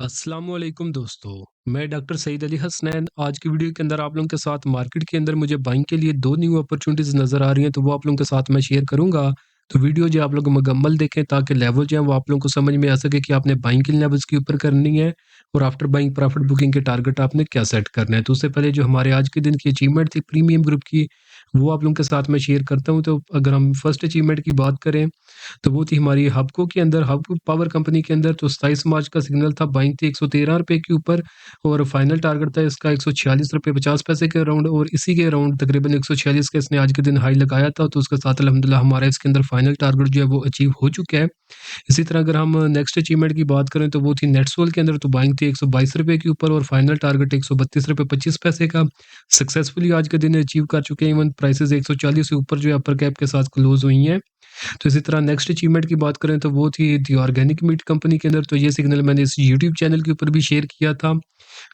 अस्सलामुअलैकुम दोस्तों, मैं डॉक्टर सईद अली हसनैन। आज की वीडियो के अंदर आप लोगों के साथ मार्केट के अंदर मुझे बाइंग के लिए 2 न्यू अपॉर्चुनिटीज़ नज़र आ रही हैं, तो वो आप लोगों के साथ मैं शेयर करूँगा। तो वीडियो जो आप लोग मुकम्मल देखें ताकि लेवल जो है वो आप लोगों को समझ में आ सके कि आपने बाइंग किन लेवल्स के ऊपर करनी है और आफ्टर बाइंग प्रॉफिट बुकिंग के टारगेट आपने क्या सेट करना है। तो उससे पहले जो हमारे आज के दिन की अचीवमेंट थी प्रीमियम ग्रुप की, वो आप लोगों के साथ मैं शेयर करता हूँ। तो अगर हम फर्स्ट अचीवमेंट की बात करें तो वो थी हमारी हबको के अंदर, हबको पावर कंपनी के अंदर। तो 27 मार्च का सिग्नल था, बाइंग थी ₹113 के ऊपर और फाइनल टारगेट था इसका ₹146.50 के अराउंड, और इसी के अराउंड तकरीबन 146 का इसने आज के दिन हाई लगाया था। तो उसके साथ अल्हम्दुलिल्लाह हमारा इसके अंदर फाइनल टारगेट जो है वो अचीव हो चुका है। इसी तरह अगर हम नेक्स्ट अचीवमेंट की बात करें तो वो थी नेटसोल के अंदर। तो बाइंग थी ₹122 के ऊपर और फाइनल टारगेट ₹132.25 का सक्सेसफुली आज के दिन अचीव कर चुके हैं। इवन प्राइसेस 140 से ऊपर जो है अपर कैप के साथ क्लोज हुई हैं। तो इसी तरह नेक्स्ट अचीवमेंट की बात करें तो वो थी दी ऑर्गेनिक मीट कंपनी के अंदर। तो ये सिग्नल मैंने इस यूट्यूब चैनल के ऊपर भी शेयर किया था।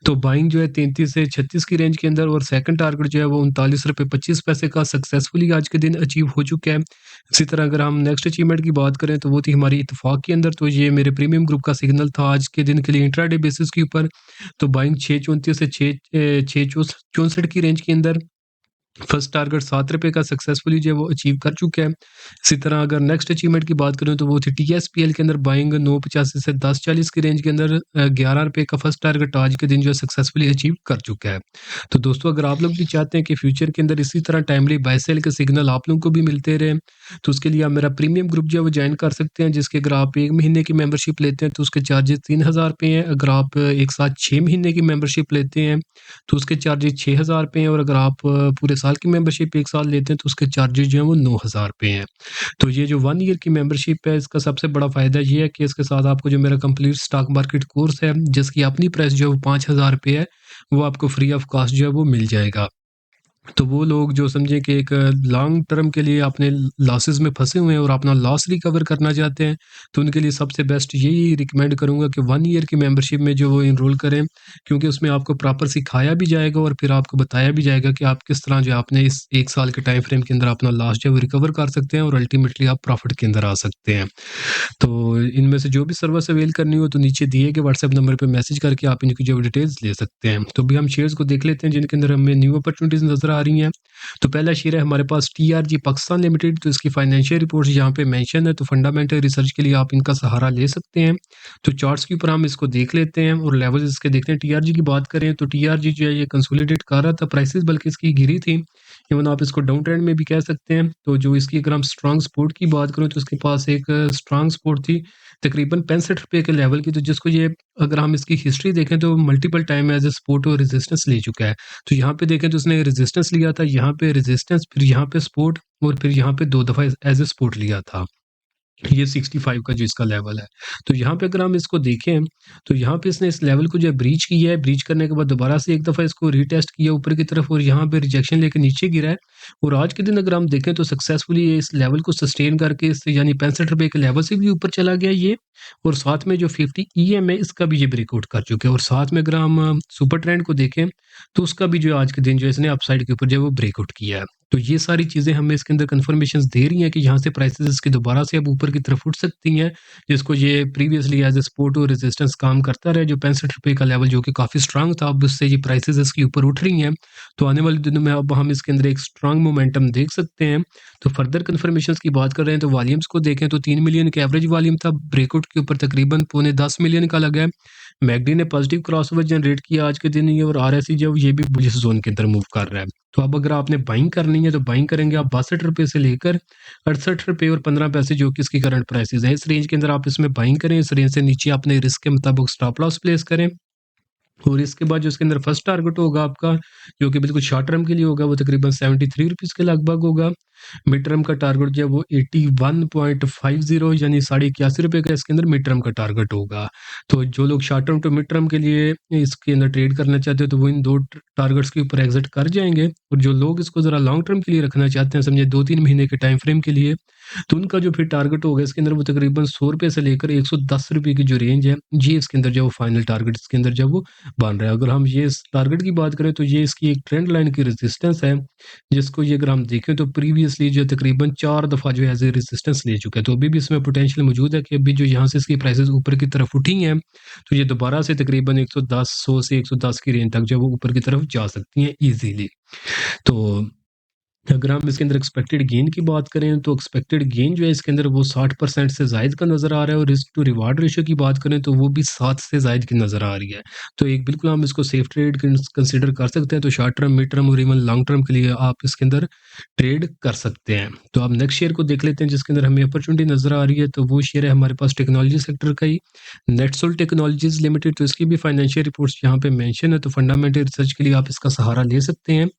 तो बाइंग जो है 33 से 36 की रेंज के अंदर और सेकंड टारगेट जो है वो ₹39.25 का सक्सेसफुली आज के दिन अचीव हो चुका है। इसी तरह अगर हम नेक्स्ट अचीवमेंट की बात करें तो वो थी हमारी इत्तेफाक के अंदर। तो ये मेरे प्रीमियम ग्रुप का सिग्नल था आज के दिन के लिए इंट्राडे बेसिस के ऊपर। तो बाइंग 634 से 664 की रेंज के अंदर फर्स्ट टारगेट ₹7 का सक्सेसफुली जो है वो अचीव कर चुका है। इसी तरह अगर नेक्स्ट अचीवमेंट की बात करें तो वो थी टीएसपीएल के अंदर बाइंग 985 से 1040 की रेंज के अंदर ₹11 का फर्स्ट टारगेट आज के दिन जो है सक्सेसफुली अचीव कर चुका है। तो दोस्तों अगर आप लोग भी चाहते हैं कि फ्यूचर के अंदर इसी तरह टाइमली बाय सेल के सिग्नल आप लोगों को भी मिलते रहे, तो उसके लिए आप मेरा प्रीमियम ग्रुप जो है वो ज्वाइन कर सकते हैं, जिसके अगर आप 1 महीने की मेंबरशिप लेते हैं तो उसके चार्जेस ₹3000 हैं। अगर आप एक साथ 6 महीने की मेंबरशिप लेते हैं तो उसके चार्जेस ₹6000 हैं, और अगर आप पूरे साल की मेंबरशिप 1 साल लेते हैं तो उसके चार्जेस जो हैं वो ₹9000 हैं। तो ये जो 1 ईयर की मेंबरशिप है इसका सबसे बड़ा फ़ायदा ये है कि इसके साथ आपको जो मेरा कंप्लीट स्टॉक मार्केट कोर्स है, जिसकी अपनी प्राइस जो है वो ₹5000 है, वो आपको फ्री ऑफ कॉस्ट जो है वो मिल जाएगा। तो वो लोग जो समझें कि एक लॉन्ग टर्म के लिए अपने लॉसेस में फँसे हुए हैं और अपना लॉस रिकवर करना चाहते हैं, तो उनके लिए सबसे बेस्ट यही रिकमेंड करूँगा कि 1 ईयर की मेंबरशिप में जो वो एनरोल करें, क्योंकि उसमें आपको प्रॉपर सिखाया भी जाएगा और फिर आपको बताया भी जाएगा कि आप किस तरह जो है आपने इस 1 साल के टाइम फ्रेम के अंदर अपना लॉस जो है वो रिकवर कर सकते हैं और अल्टीमेटली आप प्रॉफिट के अंदर आ सकते हैं। तो इनमें से जो भी सर्विस अवेल करनी हो तो नीचे दिए गए व्हाट्सएप नंबर पे मैसेज करके आप इनकी जो डिटेल्स ले सकते हैं। तो अभी हम शेयर्स को देख लेते हैं जिनके अंदर हमें न्यू अपॉर्चुनिटीज़ नज़र आ रही हैं। तो पहला शेयर है हमारे पास टीआरजी पाकिस्तान लिमिटेड। तो इसकी फाइनेंशियल रिपोर्ट्स यहाँ पे मेंशन है, तो फंडामेंटल रिसर्च के लिए आप इनका सहारा ले सकते हैं। तो चार्ट्स के ऊपर हम इसको देख लेते हैं और लेवल्स इसके देखते हैं। टीआरजी की बात करें तो टीआरजी जो है ये कंसोलिडेट कर रहा था प्राइसेस, बल्कि इसकी गिरी थी। इवन आप इसको डाउन ट्रेंड में भी कह सकते हैं। तो जो इसकी अगर हम स्ट्रॉन्ग सपोर्ट की बात करें तो इसके पास एक स्ट्रॉन्ग सपोर्ट थी तकरीबन ₹65 के लेवल की, तो जिसको ये अगर हम इसकी हिस्ट्री देखें तो multiple time as a support और रेजिस्टेंस ले चुका है। तो यहाँ पे देखें तो इसने रेजिस्टेंस लिया था, यहाँ पे रेजिस्टेंस, फिर यहाँ पे सपोर्ट और फिर यहाँ पे 2 दफ़ा एज़ अ सपोर्ट लिया था। ये 65 का जो इसका लेवल है। तो यहाँ पे अगर हम इसको देखें, तो यहाँ पे इसने इस लेवल को जो है ब्रीच किया है, ब्रीच करने के बाद दोबारा से एक दफ़ा इसको रीटेस्ट किया ऊपर की तरफ और यहाँ पे रिजेक्शन लेके नीचे गिरा है। और आज के दिन अगर हम देखें तो सक्सेसफुली ये इस लेवल को सस्टेन करके इससे यानी ₹65 के लेवल से भी ऊपर चला गया ये, और साथ में जो 50 ईएम है इसका भी ये ब्रेकआउट कर चुके हैं। और साथ में अगर हम सुपर ट्रेंड को देखें तो उसका भी जो आज के दिन जो है इसने अपसाइड के ऊपर जो है वो ब्रेकआउट किया है। तो ये सारी चीज़ें हमें इसके अंदर कन्फर्मेशंस दे रही हैं कि यहाँ से प्राइसेज़ इसकी दोबारा से अब ऊपर की तरफ उठ सकती हैं, जिसको ये प्रीवियसली एज़ अ सपोर्ट और रेजिस्टेंस काम करता रहा है। जो ₹65 का लेवल जो कि काफ़ी स्ट्रॉन्ग था, अब उससे ये प्राइसेज़ इसकी ऊपर उठ रही हैं। तो आने वाले दिनों में अब हम इसके अंदर एक स्ट्रॉन्ग मोमेंटम देख सकते हैं। तो फर्दर कन्फर्मेशंस की बात कर रहे हैं तो वॉल्यूम्स को देखें तो 3 मिलियन के एवरेज वॉल्यूम था, ब्रेकआउट के ऊपर तकरीबन पौने 10 मिलियन का लगा है। मैकडी ने पॉजिटिव क्रॉसओवर जनरेट किया आज के दिन ये, और आरएसई जो ये भी बुलिश जोन के अंदर मूव कर रहा है। तो अब अगर आपने बाइंग करनी है तो बाइंग करेंगे आप ₹62 से लेकर ₹68 और 15 पैसे, जो कि इसकी करंट प्राइसेस हैं। इस रेंज के अंदर आप इसमें बाइंग करें, इस रेंज से नीचे अपने रिस्क के मुताबिक स्टॉप लॉस प्लेस करें। और इसके बाद जो इसके अंदर फर्स्ट टारगेट होगा आपका, जो कि बिल्कुल शॉर्ट टर्म के लिए होगा, वो तकरीबन ₹73 के लगभग होगा। मिड टर्म का टारगेट जो है वो 81.50 यानी ₹81.5 का इसके अंदर मिड टर्म का टारगेट होगा। तो जो लोग short term to mid term के लिए इसके अंदर ट्रेड करना चाहते हैं तो वो इन 2 टारगेट्स के ऊपर एग्जिट कर जाएँगे। और जो लोग इसको ज़रा लॉन्ग टर्म के लिए रखना चाहते हैं, समझिए 2-3 महीने के टाइम फ्रेम के लिए, तो उनका जो फिर टारगेट होगा इसके अंदर वो तकरीबन ₹100 से लेकर ₹110 की जो रेंज है, ये इसके अंदर जो फाइनल टारगेट इसके अंदर जब वो बन रहा है। अगर हम ये इस टारगेट की बात करें तो ये इसकी एक ट्रेंड लाइन की रेजिस्टेंस है, जिसको ये अगर हम देखें तो प्रीवियसली जो तकरीबन 4 दफ़ा जो है एज़ ए रेजिस्टेंस ले चुका है। तो अभी भी इसमें पोटेंशियल मौजूद है कि अभी जो यहाँ से इसकी प्राइसेज़ ऊपर की तरफ उठी हैं, तो ये दोबारा से तकरीबन 110 100 से 110 की रेंज तक जो है वो ऊपर की तरफ जा सकती हैं ईज़िली। तो अगर हम इसके अंदर एक्सपेक्टेड गेन की बात करें तो एक्सपेक्टेड गेन जो है इसके अंदर वो 60% से ज़ायद का नज़र आ रहा है और रिस्क टू रिवार्ड रेशियो की बात करें तो वो भी 7 से ज़ायद की नज़र आ रही है। तो एक बिल्कुल हम इसको सेफ ट्रेड कंसिडर कर सकते हैं। तो शॉर्ट टर्म, मिड टर्म और इवन लॉन्ग टर्म के लिए आप इसके अंदर ट्रेड कर सकते हैं। तो आप नेक्स्ट शेयर को देख लेते हैं जिसके अंदर हमें अपॉर्चुनिटी नज़र आ रही है। तो वो शेयर है हमारे पास टेक्नोलॉजी सेक्टर का ही, नेटसोल टेक्नोलॉजीज लिमिटेड। तो इसकी भी फाइनेंशियल रिपोर्ट्स यहाँ पे मेंशन है, तो फंडामेंटल रिसर्च के लिए आप इसका सहारा ले सकते हैं।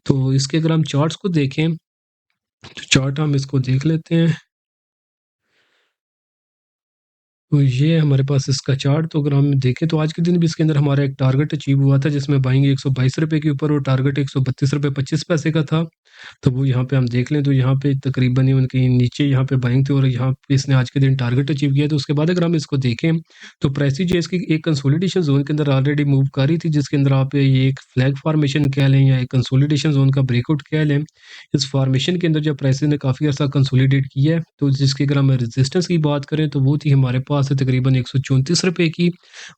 तो इसके अगर हम चार्ट्स को देखें तो चार्ट हम इसको देख लेते हैं। तो ये हमारे पास इसका चार्ट। तो अगर हम देखें तो आज के दिन भी इसके अंदर हमारा एक टारगेट अचीव हुआ था जिसमें बाइंग ₹122 के ऊपर और टारगेट ₹132.25 का था। तो वो यहाँ पे हम देख लें तो यहाँ पे तकरीबन ही उनके नीचे यहाँ पे बाइंग थी और यहाँ पे इसने आज के दिन टारगेट अचीव किया। तो उसके बाद अगर हम इसको देखें तो प्राइस जो इसकी एक कंसोलिडेशन जोन के अंदर ऑलरेडी मूव कर रही थी, जिसके अंदर आप ये एक फ्लैग फॉर्मेशन कह लें या एक कंसोलिडेशन जोन का ब्रेकआउट कह लें। इस फॉर्मेशन के अंदर जब प्राइस ने काफ़ी अर्सा कंसोलिडेट किया है, तो जिसकी अगर हम रेजिस्टेंस की बात करें तो वो थी हमारे पास है तकरीबन ₹134 की,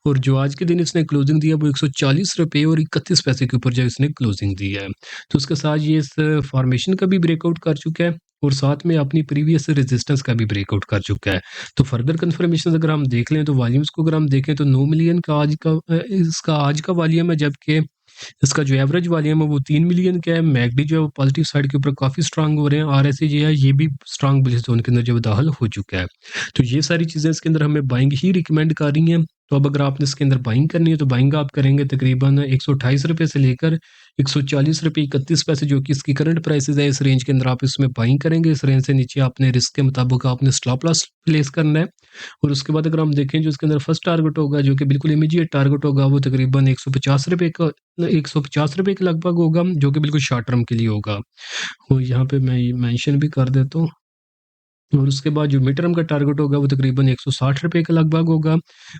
और जो आज के दिन इसने क्लोजिंग दिया वो ₹140 और 31 पैसे के ऊपर जो इसने क्लोजिंग दी है। तो उसके साथ ये इस फॉर्मेशन का भी ब्रेकआउट कर चुका है और साथ में अपनी प्रीवियस रेजिस्टेंस का भी ब्रेकआउट कर चुका है। तो फर्दर कंफर्मेशन अगर हम देख लें तो वॉल्यूम्स को अगर हम देखें तो 9 मिलियन का इसका आज का वॉल्यूम है, जबकि इसका जो एवरेज वॉल्यूम है वो 3 मिलियन का है। मैकडी जो है वो पॉजिटिव साइड के ऊपर काफ़ी स्ट्रांग हो रहे हैं। आरएसआई जो है ये भी स्ट्रांग बुलिश जोन के अंदर जो दाखिल हो चुका है। तो ये सारी चीज़ें इसके अंदर हमें बाइंग ही रिकमेंड कर रही हैं। तो अब अगर आपने इसके अंदर बाइंग करनी है तो बाइंग आप करेंगे तकरीबन ₹128 से लेकर ₹140.31 जो कि इसकी करंट प्राइसेज़ है। इस रेंज के अंदर आप इसमें बाइंग करेंगे। इस रेंज से नीचे आपने रिस्क के मुताबिक आपने स्टॉप लॉस प्लेस करना है। और उसके बाद अगर हम देखें जो इसके अंदर फर्स्ट टारगेट होगा जो कि बिल्कुल इमीडिएट टारगेट होगा वो तकरीबन ₹150 का ₹150 के लगभग होगा, जो कि बिल्कुल शॉर्ट टर्म के लिए होगा। और यहाँ पे मैं ये मेंशन भी कर देता हूँ। और उसके बाद जो मिड टर्म का टारगेट होगा वो तकरीबन ₹160 के लगभग होगा,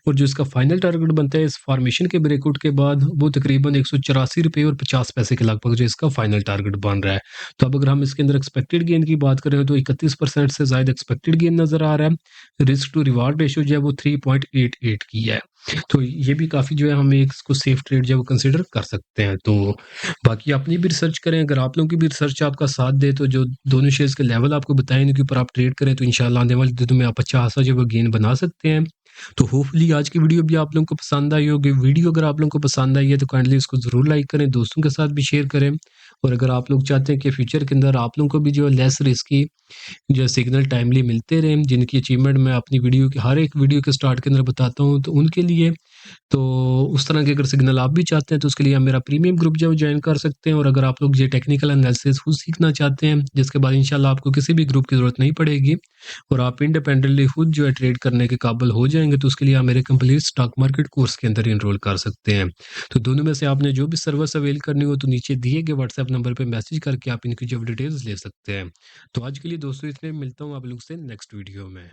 और जो इसका फाइनल टारगेट बनता है इस फॉर्मेशन के ब्रेकआउट के बाद वो तकरीबन ₹184.50 के लगभग जो इसका फाइनल टारगेट बन रहा है। तो अब अगर हम इसके अंदर एक्सपेक्टेड गेन की बात करें तो 31% से ज़्यादा एक्सपेक्टेड गेन नज़र आ रहा है। रिस्क टू रिवार्ड रेशियो जो है वो 3.88 की है। तो ये भी काफ़ी जो है हम एक इसको सेफ ट्रेड जो है वो कंसिडर कर सकते हैं। तो बाकी अपनी भी रिसर्च करें, अगर आप लोगों की भी रिसर्च आपका साथ दे तो जो दोनों शेयर्स के लेवल आपको बताएँ इनके ऊपर आप ट्रेड करें तो इंशाल्लाह आने वाले दिनों में आप अच्छा खासा जो है वो गेन बना सकते हैं। तो होपफुली आज की वीडियो भी आप लोगों को पसंद आई होगी। वीडियो अगर आप लोगों को पसंद आई है तो काइंडली इसको ज़रूर लाइक करें, दोस्तों के साथ भी शेयर करें। और अगर आप लोग चाहते हैं कि फ्यूचर के अंदर आप लोगों को भी जो है लेस रिस्की जो सिग्नल टाइमली मिलते रहें, जिनकी अचीवमेंट मैं अपनी वीडियो के हर एक वीडियो के स्टार्ट के अंदर बताता हूँ, तो उनके लिए तो उस तरह के अगर सिग्नल आप भी चाहते हैं तो उसके लिए आप मेरा प्रीमियम ग्रुप जो है ज्वाइन कर सकते हैं। और अगर आप लोग ये टेक्निकल एनालिसिस खुद सीखना चाहते हैं जिसके बाद इंशाल्लाह आपको किसी भी ग्रुप की ज़रूरत नहीं पड़ेगी और आप इंडिपेंडेंटली खुद जो है ट्रेड करने के काबिल हो जाएंगे, तो उसके लिए आप मेरे कंप्लीट स्टॉक मार्केट कोर्स के अंदर इनरोल कर सकते हैं। तो दोनों में से आपने जो भी सर्विस अवेल करनी हो तो नीचे दिए गए व्हाट्सएप नंबर पर मैसेज करके आप इनकी जो डिटेल्स ले सकते हैं। तो आज के लिए दोस्तों इतने, मिलता हूँ आप लोग से नेक्स्ट वीडियो में।